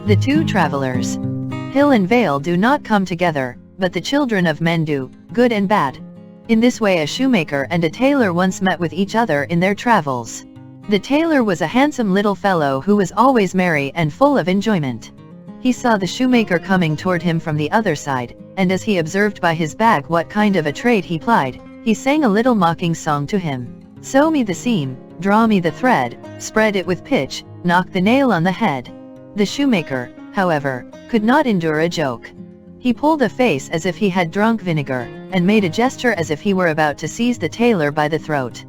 The two travelers. Hill and vale do not come together, but the children of men do, good and bad. In this way a shoemaker and a tailor once met with each other in their travels. The tailor was a handsome little fellow who was always merry and full of enjoyment. He saw the shoemaker coming toward him from the other side, and as he observed by his bag what kind of a trade he plied, he sang a little mocking song to him. Sew me the seam, draw me the thread, spread it with pitch, knock the nail on the head. The shoemaker, however, could not endure a joke. He pulled a face as if he had drunk vinegar, and made a gesture as if he were about to seize the tailor by the throat.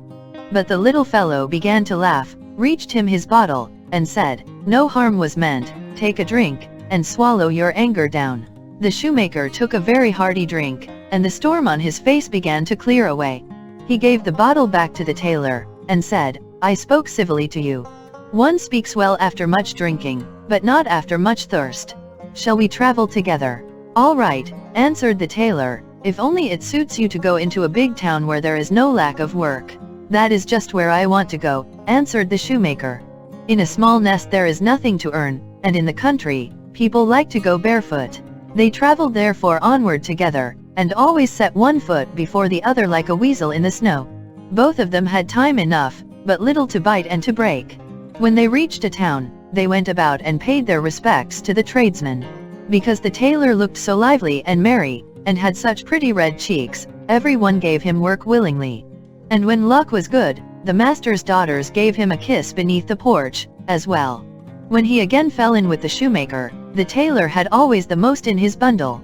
But the little fellow began to laugh, reached him his bottle, and said, "No harm was meant, take a drink, and swallow your anger down." The shoemaker took a very hearty drink, and the storm on his face began to clear away. He gave the bottle back to the tailor, and said, "I spoke civilly to you. One speaks well after much drinking, but not after much thirst. Shall we travel together?" "All right," answered the tailor, "if only it suits you to go into a big town where there is no lack of work." "That is just where I want to go," answered the shoemaker. "In a small nest there is nothing to earn, and in the country, people like to go barefoot." They traveled therefore onward together, and always set one foot before the other like a weasel in the snow. Both of them had time enough, but little to bite and to break. When they reached a town, they went about and paid their respects to the tradesmen. Because the tailor looked so lively and merry, and had such pretty red cheeks, everyone gave him work willingly. And when luck was good, the master's daughters gave him a kiss beneath the porch, as well. When he again fell in with the shoemaker, the tailor had always the most in his bundle.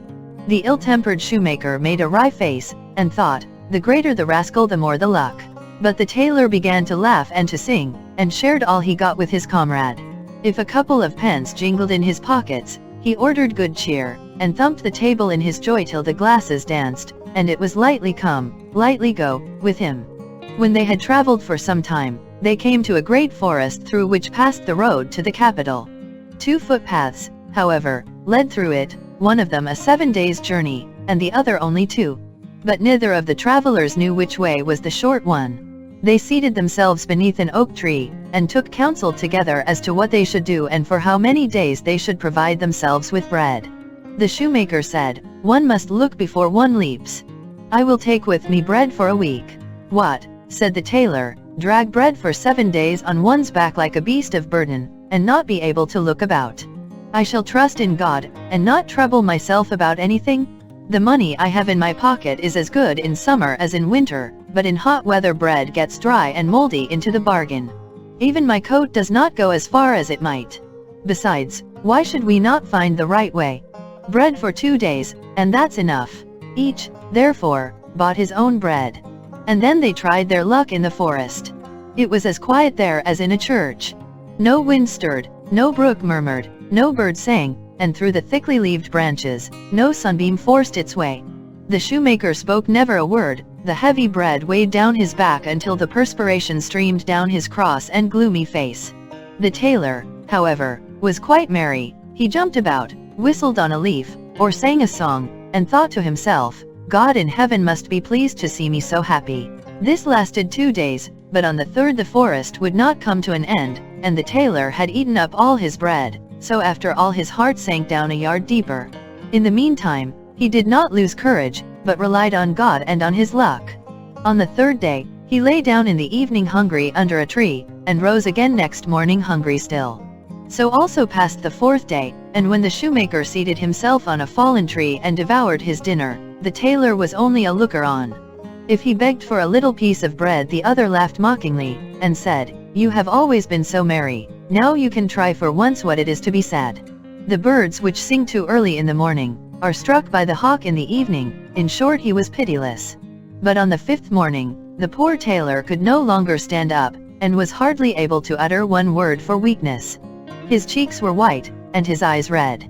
The ill-tempered shoemaker made a wry face, and thought, "The greater the rascal the more the luck." But the tailor began to laugh and to sing, and shared all he got with his comrade. If a couple of pence jingled in his pockets, he ordered good cheer, and thumped the table in his joy till the glasses danced, and it was lightly come, lightly go, with him. When they had traveled for some time, they came to a great forest through which passed the road to the capital. 2 footpaths, however, led through it, one of them a 7 days' journey, and the other only 2. But neither of the travelers knew which way was the short one. They seated themselves beneath an oak tree, and took counsel together as to what they should do and for how many days they should provide themselves with bread. The shoemaker said, "One must look before one leaps. I will take with me bread for a week." "What?" said the tailor, "drag bread for 7 days on one's back like a beast of burden, and not be able to look about? I shall trust in God, and not trouble myself about anything? The money I have in my pocket is as good in summer as in winter, but in hot weather bread gets dry and moldy into the bargain. Even my coat does not go as far as it might. Besides, why should we not find the right way? Bread for 2 days, and that's enough." Each, therefore, bought his own bread. And then they tried their luck in the forest. It was as quiet there as in a church. No wind stirred, no brook murmured, no bird sang, and through the thickly leaved branches, no sunbeam forced its way. The shoemaker spoke never a word. The heavy bread weighed down his back until the perspiration streamed down his cross and gloomy face. The tailor, however, was quite merry. He jumped about, whistled on a leaf, or sang a song, and thought to himself, "God in heaven must be pleased to see me so happy." This lasted 2 days, but on the third the forest would not come to an end, and the tailor had eaten up all his bread, so after all his heart sank down a yard deeper. In the meantime, he did not lose courage, but relied on God and on his luck. On the 3rd day, he lay down in the evening hungry under a tree, and rose again next morning hungry still. So also passed the 4th day, and when the shoemaker seated himself on a fallen tree and devoured his dinner, the tailor was only a looker-on. If he begged for a little piece of bread, the other laughed mockingly, and said, "You have always been so merry, now you can try for once what it is to be sad." The birds which sing too early in the morning, are struck by the hawk in the evening. In short, he was pitiless. But on the 5th morning, the poor tailor could no longer stand up, and was hardly able to utter one word for weakness. His cheeks were white, and his eyes red.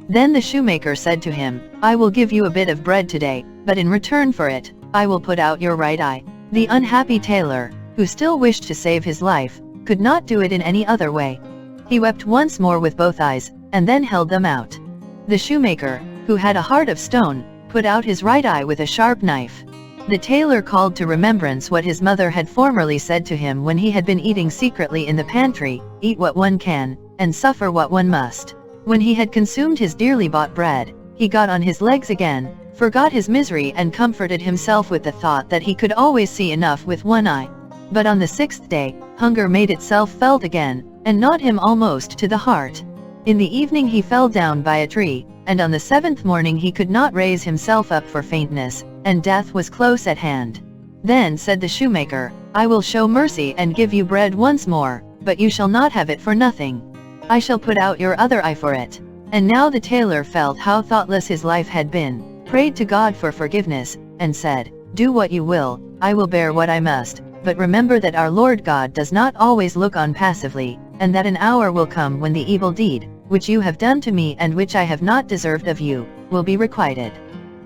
Then the shoemaker said to him, "I will give you a bit of bread today, but in return for it, I will put out your right eye." The unhappy tailor, who still wished to save his life, could not do it in any other way. He wept once more with both eyes, and then held them out. The shoemaker, who had a heart of stone, put out his right eye with a sharp knife. The tailor called to remembrance what his mother had formerly said to him when he had been eating secretly in the pantry, "Eat what one can, and suffer what one must." When he had consumed his dearly bought bread, he got on his legs again, forgot his misery and comforted himself with the thought that he could always see enough with one eye. But on the 6th day, hunger made itself felt again, and gnawed him almost to the heart. In the evening he fell down by a tree, and on the 7th morning he could not raise himself up for faintness, and death was close at hand. Then said the shoemaker, I will show mercy and give you bread once more, but you shall not have it for nothing. I shall put out your other eye for it. And now the tailor felt how thoughtless his life had been, prayed to God for forgiveness, and said, Do what you will, I will bear what I must, but remember that our Lord God does not always look on passively, and that an hour will come when the evil deed, which you have done to me and which I have not deserved of you, will be requited.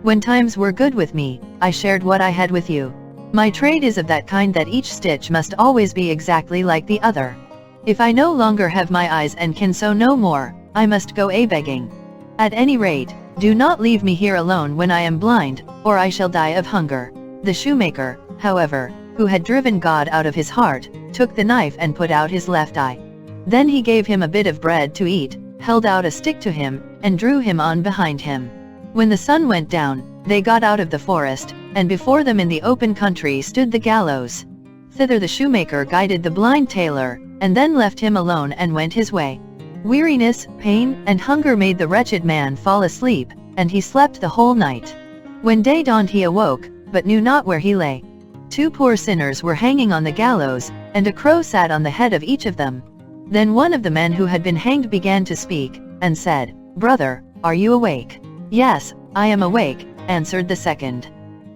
When times were good with me, I shared what I had with you. My trade is of that kind that each stitch must always be exactly like the other. If I no longer have my eyes and can so no more, I must go a-begging. At any rate, do not leave me here alone when I am blind, or I shall die of hunger. The shoemaker, however, who had driven God out of his heart, took the knife and put out his left eye. Then he gave him a bit of bread to eat, held out a stick to him, and drew him on behind him. When the sun went down, they got out of the forest, and before them in the open country stood the gallows. Thither the shoemaker guided the blind tailor, and then left him alone and went his way. Weariness, pain, and hunger made the wretched man fall asleep, and he slept the whole night. When day dawned he awoke, but knew not where he lay. 2 poor sinners were hanging on the gallows, and a crow sat on the head of each of them. Then one of the men who had been hanged began to speak, and said, Brother, are you awake? Yes, I am awake, answered the second.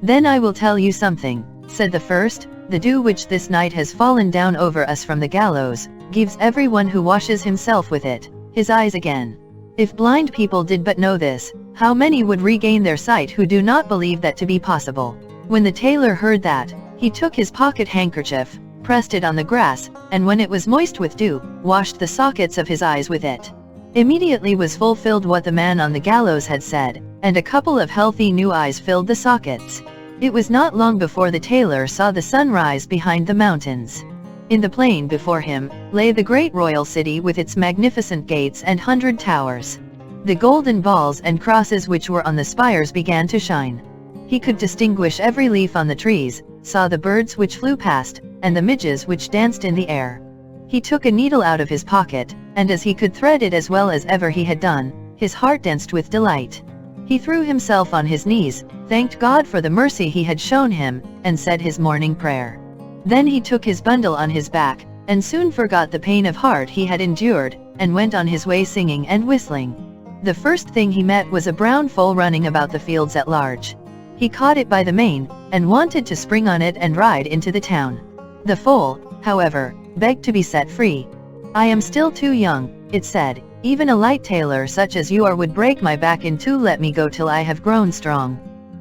Then I will tell you something, said the first. The dew which this night has fallen down over us from the gallows, gives everyone who washes himself with it, his eyes again. If blind people did but know this, how many would regain their sight who do not believe that to be possible? When the tailor heard that, he took his pocket handkerchief, pressed it on the grass, and when it was moist with dew, washed the sockets of his eyes with it. Immediately was fulfilled what the man on the gallows had said, and a couple of healthy new eyes filled the sockets. It was not long before the tailor saw the sun rise behind the mountains. In the plain before him, lay the great royal city with its magnificent gates and 100 towers. The golden balls and crosses which were on the spires began to shine. He could distinguish every leaf on the trees, saw the birds which flew past, and the midges which danced in the air. He took a needle out of his pocket, and as he could thread it as well as ever he had done, his heart danced with delight. He threw himself on his knees, thanked God for the mercy he had shown him, and said his morning prayer. Then he took his bundle on his back, and soon forgot the pain of heart he had endured, and went on his way singing and whistling. The first thing he met was a brown foal running about the fields at large. He caught it by the mane, and wanted to spring on it and ride into the town. The foal, however, begged to be set free. I am still too young, it said. Even a light tailor such as you are would break my back in two. Let me go till I have grown strong.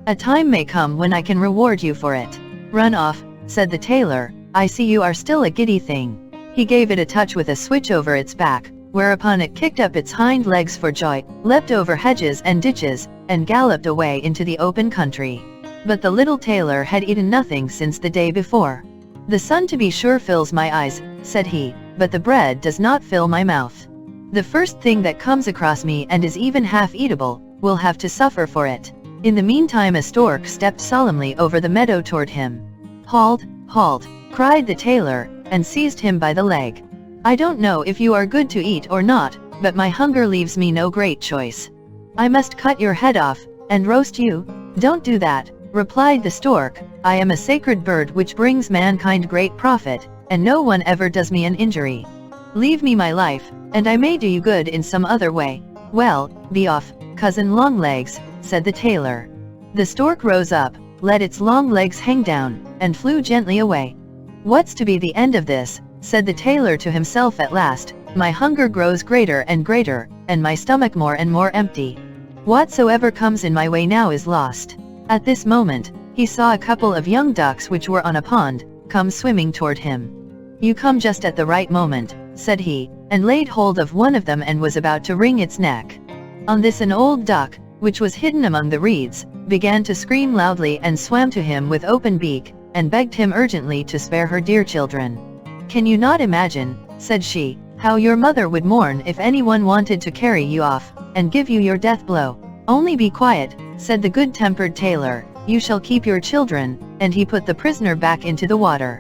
A time may come when I can reward you for it. Run off, said the tailor, I see you are still a giddy thing. He gave it a touch with a switch over its back, whereupon it kicked up its hind legs for joy, leapt over hedges and ditches, and galloped away into the open country. But the little tailor had eaten nothing since the day before. The sun to be sure fills my eyes, said he, but the bread does not fill my mouth. The first thing that comes across me and is even half eatable, will have to suffer for it. In the meantime a stork stepped solemnly over the meadow toward him. Halt, halt, cried the tailor, and seized him by the leg. I don't know if you are good to eat or not, but my hunger leaves me no great choice. I must cut your head off, and roast you. Don't do that, replied the stork, I am a sacred bird which brings mankind great profit, and no one ever does me an injury. Leave me my life, and I may do you good in some other way. Well, be off, cousin Longlegs, said the tailor. The stork rose up, let its long legs hang down, and flew gently away. What's to be the end of this, said the tailor to himself at last, my hunger grows greater and greater, and my stomach more and more empty. Whatsoever comes in my way now is lost. At this moment, he saw a couple of young ducks which were on a pond, come swimming toward him. You come just at the right moment, said he, and laid hold of one of them and was about to wring its neck. On this an old duck, which was hidden among the reeds, began to scream loudly and swam to him with open beak, and begged him urgently to spare her dear children. Can you not imagine, said she, How your mother would mourn if anyone wanted to carry you off, and give you your death blow. Only be quiet, said the good-tempered tailor, you shall keep your children, and he put the prisoner back into the water.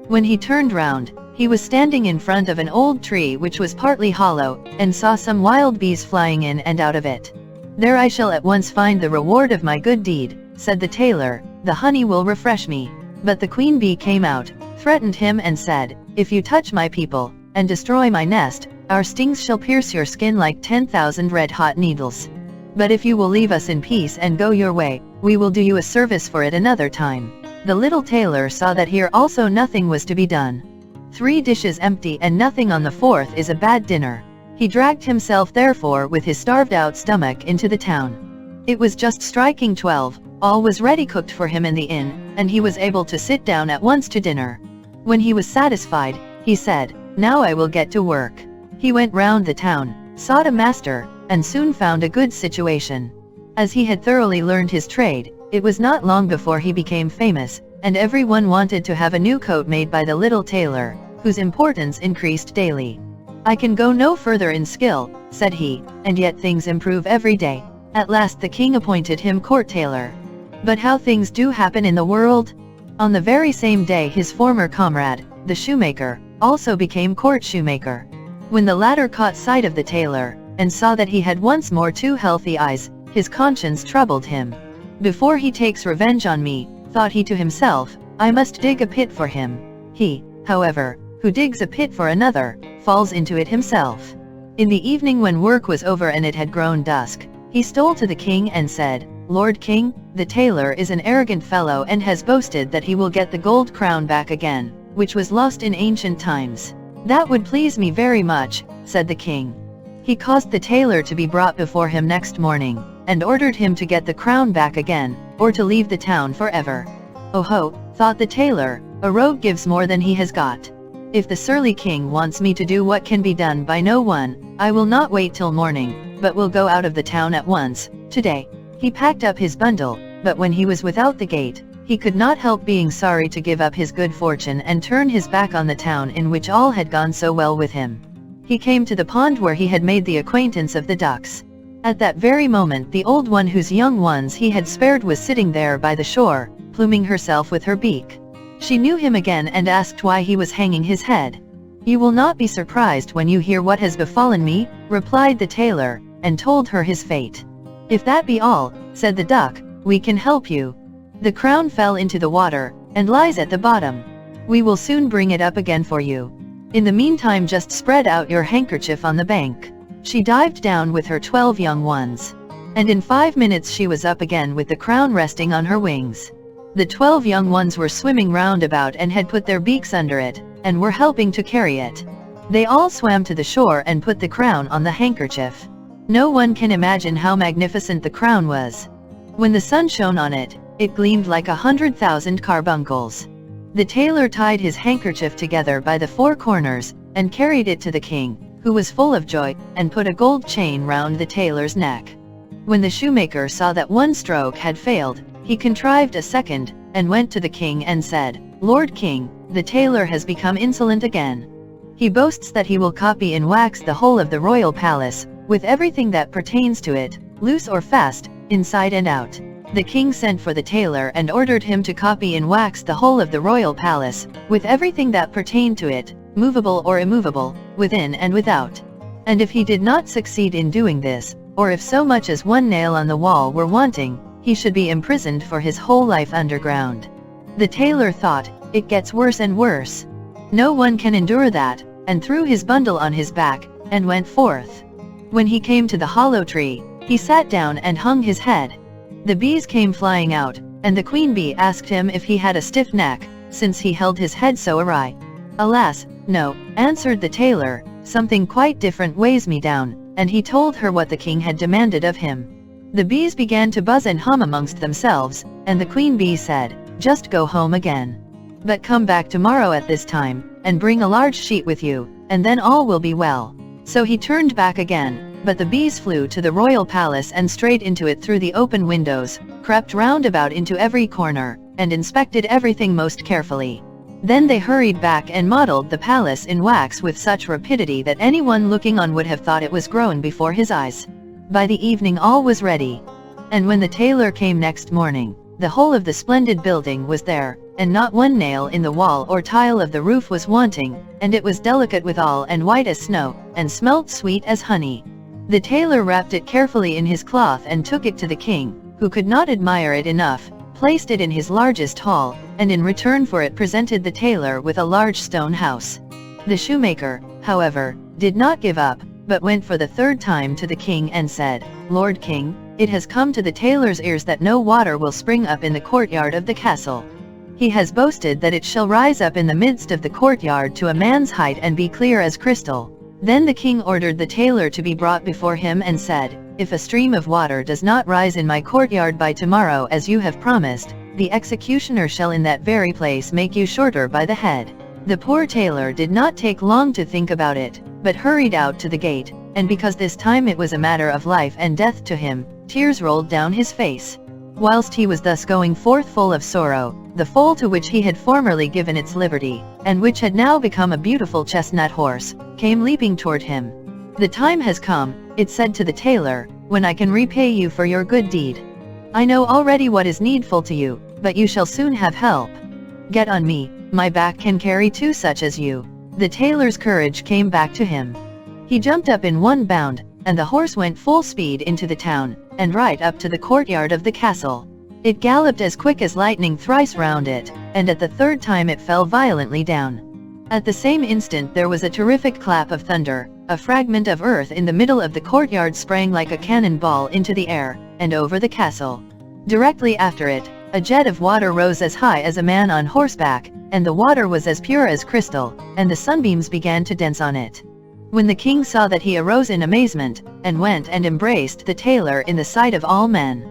When he turned round, he was standing in front of an old tree which was partly hollow, and saw some wild bees flying in and out of it. There I shall at once find the reward of my good deed, said the tailor, the honey will refresh me. But the queen bee came out, threatened him and said, if you touch my people, and destroy my nest, our stings shall pierce your skin like 10,000 red-hot needles. But if you will leave us in peace and go your way, we will do you a service for it another time. The little tailor saw that here also nothing was to be done. 3 dishes empty and nothing on the 4th is a bad dinner. He dragged himself therefore with his starved-out stomach into the town. It was just striking 12, all was ready cooked for him in the inn, and he was able to sit down at once to dinner. When he was satisfied, he said, now I will get to work. He went round the town, sought a master, and soon found a good situation. As he had thoroughly learned his trade, it was not long before he became famous, and everyone wanted to have a new coat made by the little tailor, whose importance increased daily. I can go no further in skill, said he, and yet things improve every day. At last the king appointed him court tailor. But how things do happen in the world! On the very same day his former comrade, the shoemaker, also became court shoemaker. When the latter caught sight of the tailor, and saw that he had once more 2 healthy eyes, his conscience troubled him. Before he takes revenge on me, thought he to himself, I must dig a pit for him. He, however, who digs a pit for another, falls into it himself. In the evening when work was over and it had grown dusk, he stole to the king and said, Lord King, the tailor is an arrogant fellow and has boasted that he will get the gold crown back again, which was lost in ancient times. That would please me very much, said the king. He caused the tailor to be brought before him next morning, and ordered him to get the crown back again, or to leave the town forever. Oh ho, thought the tailor, a rogue gives more than he has got. If the surly king wants me to do what can be done by no one, I will not wait till morning, but will go out of the town at once, today. He packed up his bundle, but when he was without the gate, he could not help being sorry to give up his good fortune and turn his back on the town in which all had gone so well with him. He came to the pond where he had made the acquaintance of the ducks. At that very moment the old one whose young ones he had spared was sitting there by the shore, pluming herself with her beak. She knew him again and asked why he was hanging his head. You will not be surprised when you hear what has befallen me, replied the tailor, and told her his fate. If that be all, said the duck, we can help you. The crown fell into the water, and lies at the bottom. We will soon bring it up again for you. In the meantime just spread out your handkerchief on the bank. She dived down with her 12 young ones. And in 5 minutes she was up again with the crown resting on her wings. The 12 young ones were swimming round about and had put their beaks under it, and were helping to carry it. They all swam to the shore and put the crown on the handkerchief. No one can imagine how magnificent the crown was. When the sun shone on it, it gleamed like 100,000 carbuncles. The tailor tied his handkerchief together by the 4 corners, and carried it to the king, who was full of joy, and put a gold chain round the tailor's neck. When the shoemaker saw that one stroke had failed, he contrived a second, and went to the king and said, Lord King, the tailor has become insolent again. He boasts that he will copy in wax the whole of the royal palace, with everything that pertains to it, loose or fast, inside and out. The king sent for the tailor and ordered him to copy in wax the whole of the royal palace, with everything that pertained to it, movable or immovable, within and without. And if he did not succeed in doing this, or if so much as one nail on the wall were wanting, he should be imprisoned for his whole life underground. The tailor thought, it gets worse and worse. No one can endure that, and threw his bundle on his back, and went forth. When he came to the hollow tree, he sat down and hung his head. The bees came flying out, and the queen bee asked him if he had a stiff neck, since he held his head so awry. Alas, no, answered the tailor, something quite different weighs me down, and he told her what the king had demanded of him. The bees began to buzz and hum amongst themselves, and the queen bee said, just go home again. But come back tomorrow at this time, and bring a large sheet with you, and then all will be well. So he turned back again, but the bees flew to the royal palace and straight into it through the open windows, crept round about into every corner, and inspected everything most carefully. Then they hurried back and modeled the palace in wax with such rapidity that anyone looking on would have thought it was grown before his eyes. By the evening all was ready. And when the tailor came next morning, the whole of the splendid building was there, and not one nail in the wall or tile of the roof was wanting, and it was delicate withal and white as snow, and smelt sweet as honey. The tailor wrapped it carefully in his cloth and took it to the king, who could not admire it enough, placed it in his largest hall, and in return for it presented the tailor with a large stone house. The shoemaker, however, did not give up, but went for the third time to the king and said, "Lord King, it has come to the tailor's ears that no water will spring up in the courtyard of the castle. He has boasted that it shall rise up in the midst of the courtyard to a man's height and be clear as crystal." Then the king ordered the tailor to be brought before him and said, "If a stream of water does not rise in my courtyard by tomorrow as you have promised, the executioner shall in that very place make you shorter by the head." The poor tailor did not take long to think about it, but hurried out to the gate, and because this time it was a matter of life and death to him, tears rolled down his face. Whilst he was thus going forth full of sorrow, the foal to which he had formerly given its liberty, and which had now become a beautiful chestnut horse, came leaping toward him. "The time has come," it said to the tailor, "when I can repay you for your good deed. I know already what is needful to you, but you shall soon have help. Get on me, my back can carry two such as you." The tailor's courage came back to him. He jumped up in one bound, and the horse went full speed into the town, and right up to the courtyard of the castle. It galloped as quick as lightning thrice round it, and at the third time it fell violently down. At the same instant there was a terrific clap of thunder, a fragment of earth in the middle of the courtyard sprang like a cannon ball into the air, and over the castle. Directly after it, a jet of water rose as high as a man on horseback, and the water was as pure as crystal, and the sunbeams began to dance on it. When the king saw that he arose in amazement, and went and embraced the tailor in the sight of all men.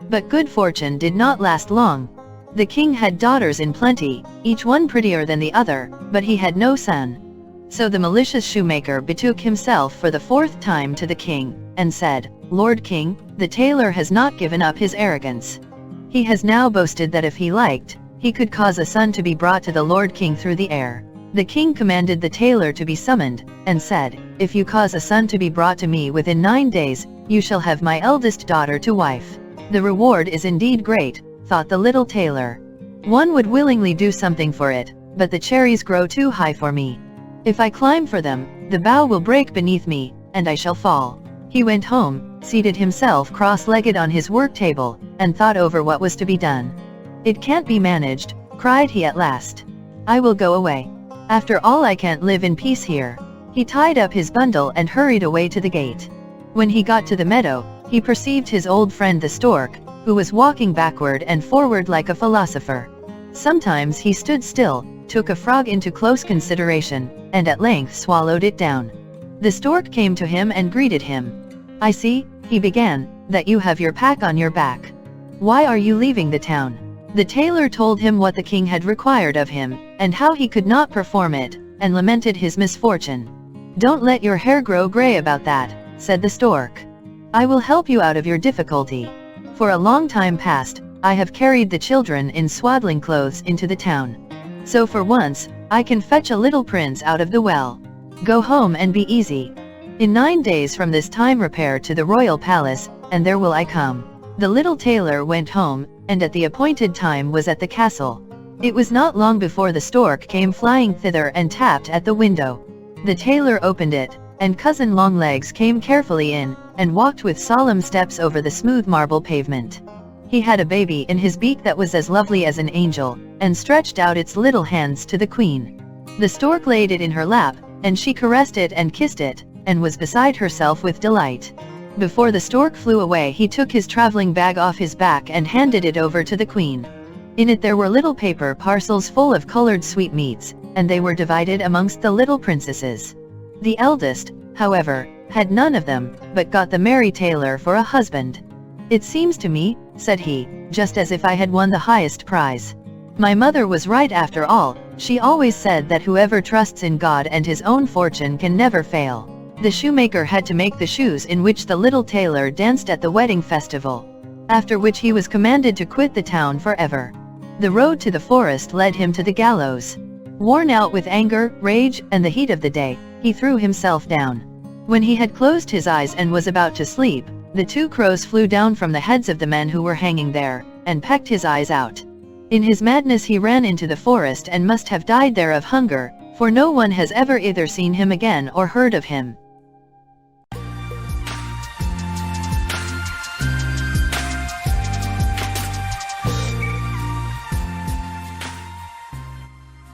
But good fortune did not last long. The king had daughters in plenty, each one prettier than the other, but he had no son. So the malicious shoemaker betook himself for the fourth time to the king, and said, "Lord King, the tailor has not given up his arrogance. He has now boasted that if he liked, he could cause a son to be brought to the Lord King through the air." The king commanded the tailor to be summoned, and said, "If you cause a son to be brought to me within 9 days, you shall have my eldest daughter to wife." "The reward is indeed great," thought the little tailor. "One would willingly do something for it, but the cherries grow too high for me. If I climb for them, the bough will break beneath me, and I shall fall." He went home, seated himself cross-legged on his work table, and thought over what was to be done. "It can't be managed," cried he at last. "I will go away. After all, I can't live in peace here." He tied up his bundle and hurried away to the gate. When he got to the meadow, he perceived his old friend the stork, who was walking backward and forward like a philosopher. Sometimes he stood still, took a frog into close consideration, and at length swallowed it down. The stork came to him and greeted him. "I see," he began, "that you have your pack on your back. Why are you leaving the town?" The tailor told him what the king had required of him, and how he could not perform it, and lamented his misfortune. "Don't let your hair grow gray about that," said the stork. "I will help you out of your difficulty. For a long time past, I have carried the children in swaddling clothes into the town. So for once, I can fetch a little prince out of the well. Go home and be easy. In 9 days from this time repair to the royal palace, and there will I come." The little tailor went home, and at the appointed time was at the castle. It was not long before the stork came flying thither and tapped at the window. The tailor opened it, and Cousin Longlegs came carefully in, and walked with solemn steps over the smooth marble pavement. He had a baby in his beak that was as lovely as an angel, and stretched out its little hands to the queen. The stork laid it in her lap, and she caressed it and kissed it, and was beside herself with delight. Before the stork flew away, he took his traveling bag off his back and handed it over to the queen. In it there were little paper parcels full of colored sweetmeats, and they were divided amongst the little princesses. The eldest, however, had none of them, but got the merry tailor for a husband. "It seems to me," said he, "just as if I had won the highest prize. My mother was right after all. She always said that whoever trusts in God and his own fortune can never fail." The shoemaker had to make the shoes in which the little tailor danced at the wedding festival, after which he was commanded to quit the town forever. The road to the forest led him to the gallows. Worn out with anger, rage, and the heat of the day, he threw himself down. When he had closed his eyes and was about to sleep, the 2 crows flew down from the heads of the men who were hanging there, and pecked his eyes out. In his madness he ran into the forest and must have died there of hunger, for no one has ever either seen him again or heard of him.